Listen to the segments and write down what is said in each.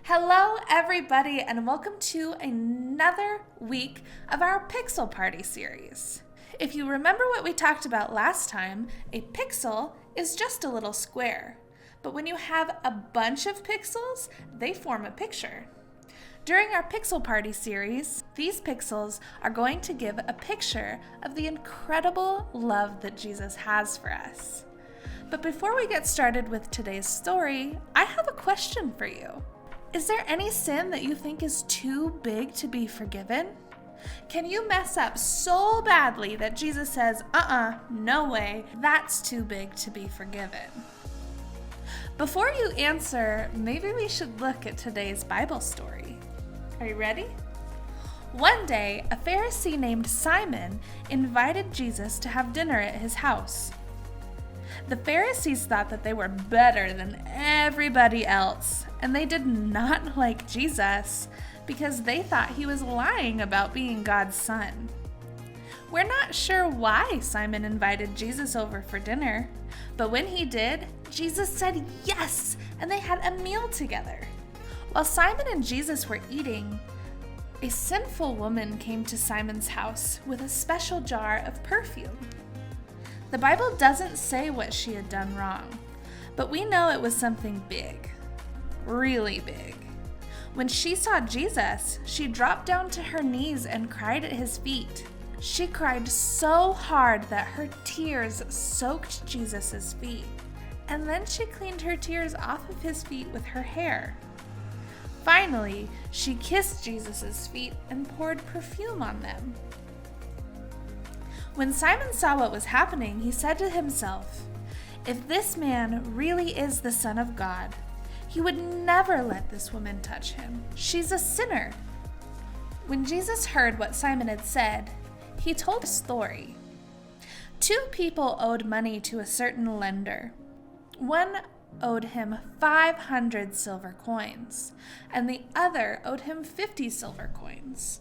Hello everybody, and welcome to another week of our Pixel Party series. If you remember what we talked about last time, a pixel is just a little square. But when you have a bunch of pixels, they form a picture. During our Pixel Party series, these pixels are going to give a picture of the incredible love that Jesus has for us. But before we get started with today's story, I have a question for you. Is there any sin that you think is too big to be forgiven? Can you mess up so badly that Jesus says, no way, that's too big to be forgiven? Before you answer, maybe we should look at today's Bible story. Are you ready? One day, a Pharisee named Simon invited Jesus to have dinner at his house. The Pharisees thought that they were better than everybody else, and they did not like Jesus because they thought he was lying about being God's son. We're not sure why Simon invited Jesus over for dinner, but when he did, Jesus said yes, and they had a meal together. While Simon and Jesus were eating, a sinful woman came to Simon's house with a special jar of perfume. The Bible doesn't say what she had done wrong, but we know it was something big, really big. When she saw Jesus, she dropped down to her knees and cried at his feet. She cried so hard that her tears soaked Jesus' feet, and then she cleaned her tears off of his feet with her hair. Finally, she kissed Jesus' feet and poured perfume on them. When Simon saw what was happening, he said to himself, "If this man really is the Son of God, he would never let this woman touch him. She's a sinner." When Jesus heard what Simon had said, he told a story. Two people owed money to a certain lender. One owed him 500 silver coins, and the other owed him 50 silver coins.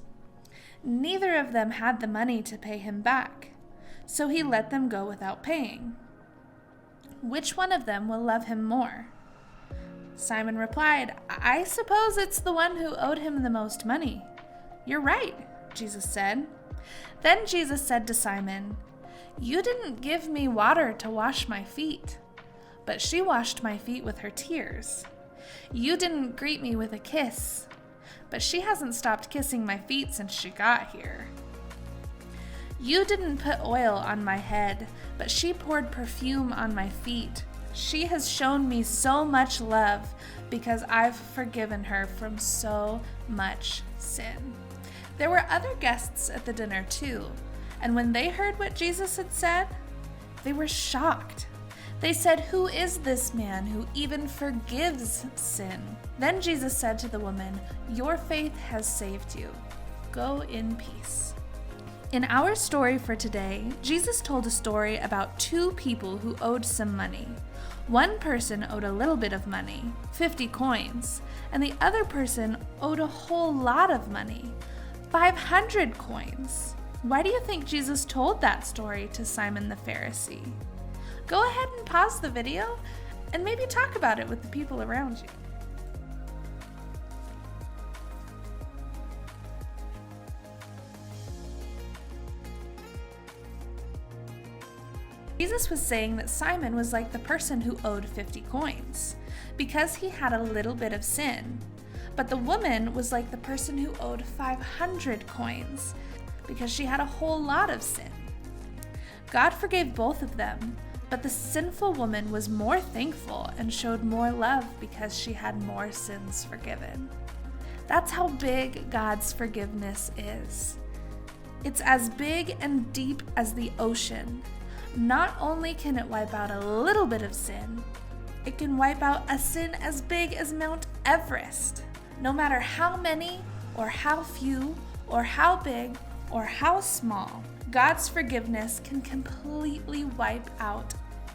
Neither of them had the money to pay him back, so he let them go without paying. Which one of them will love him more? Simon replied, "I suppose it's the one who owed him the most money." "You're right," Jesus said. Then Jesus said to Simon, "You didn't give me water to wash my feet, but she washed my feet with her tears. You didn't greet me with a kiss, but she hasn't stopped kissing my feet since she got here. You didn't put oil on my head, but she poured perfume on my feet. She has shown me so much love because I've forgiven her from so much sin." There were other guests at the dinner too, and when they heard what Jesus had said, they were shocked. They said, "Who is this man who even forgives sin?" Then Jesus said to the woman, "Your faith has saved you. Go in peace." In our story for today, Jesus told a story about two people who owed some money. One person owed a little bit of money, 50 coins, and the other person owed a whole lot of money, 500 coins. Why do you think Jesus told that story to Simon the Pharisee? Go ahead and pause the video and maybe talk about it with the people around you. Jesus was saying that Simon was like the person who owed 50 coins because he had a little bit of sin. But the woman was like the person who owed 500 coins because she had a whole lot of sin. God forgave both of them, but the sinful woman was more thankful and showed more love because she had more sins forgiven. That's how big God's forgiveness is. It's as big and deep as the ocean. Not only can it wipe out a little bit of sin, it can wipe out a sin as big as Mount Everest. No matter how many or how few or how big or how small, God's forgiveness can completely wipe out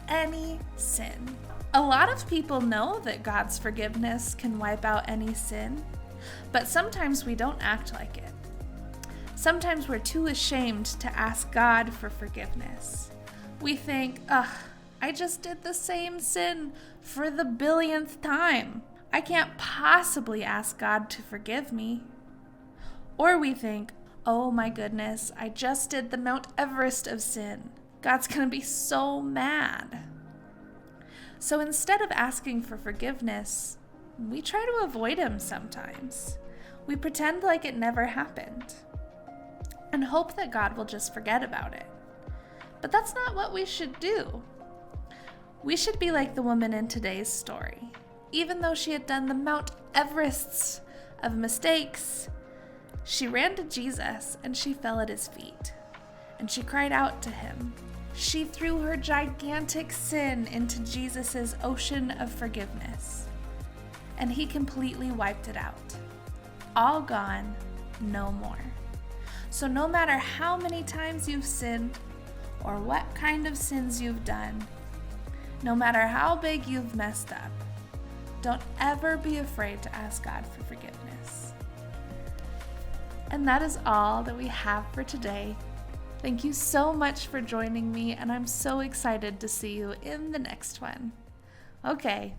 any sin. A lot of people know that God's forgiveness can wipe out any sin, but sometimes we don't act like it. Sometimes we're too ashamed to ask God for forgiveness. We think, I just did the same sin for the billionth time. I can't possibly ask God to forgive me. Or we think, oh my goodness, I just did the Mount Everest of sin. God's gonna be so mad. So instead of asking for forgiveness, we try to avoid him sometimes. We pretend like it never happened and hope that God will just forget about it. But that's not what we should do. We should be like the woman in today's story. Even though she had done the Mount Everests of mistakes, she ran to Jesus and she fell at his feet. And she cried out to him. She threw her gigantic sin into Jesus' ocean of forgiveness. And he completely wiped it out. All gone, no more. So no matter how many times you've sinned, or what kind of sins you've done, no matter how big you've messed up, don't ever be afraid to ask God for forgiveness. And that is all that we have for today. Thank you so much for joining me, and I'm so excited to see you in the next one. Okay,